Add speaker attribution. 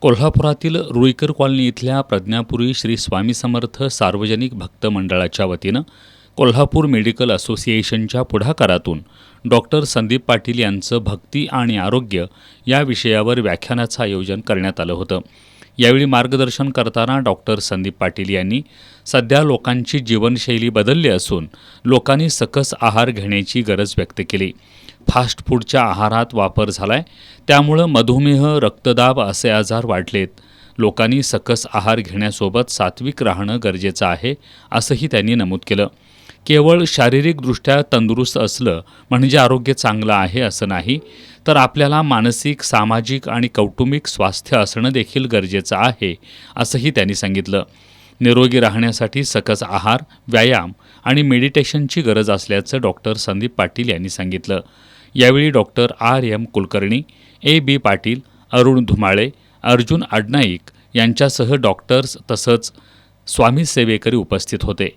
Speaker 1: कोल्हापुरातील रुईकर कॉलनी इथल्या प्रज्ञापुरी श्री स्वामी समर्थ सार्वजनिक भक्त मंडळाच्या वतीनं कोल्हापूर मेडिकल असोसिएशनच्या पुढाकारातून डॉक्टर संदीप पाटील यांचं भक्ती आणि आरोग्य या विषयावर व्याख्यानाचं आयोजन करण्यात आलं होतं. यावेळी मार्गदर्शन करताना डॉक्टर संदीप पाटील यांनी सध्या लोकांची जीवनशैली बदलली असून लोकांनी सकस आहार घेण्याची गरज व्यक्त केली. फास्ट फूडच्या आहारात वापर झालाय, त्यामुळं मधुमेह, रक्तदाब असे आजार वाढलेत. लोकांनी सकस आहार घेण्यासोबत सात्विक राहणं गरजेचं आहे, असंही त्यांनी नमूद केलं. केवळ शारीरिकदृष्ट्या तंदुरुस्त असलं म्हणजे आरोग्य चांगलं आहे असं नाही, तर आपल्याला मानसिक, सामाजिक आणि कौटुंबिक स्वास्थ्य असणं देखील गरजेचं आहे, असंही त्यांनी सांगितलं. निरोगी राहण्यासाठी सकस आहार, व्यायाम आणि मेडिटेशनची गरज असल्याचं डॉक्टर संदीप पाटील यांनी सांगितलं. यावेळी doctor R.M. Kulkarni, A.B. Patil, Arun Dhumale, Arjun Adnaik यांच्यासह डॉक्टर्स तसंच स्वामी सेवेकरी उपस्थित होते.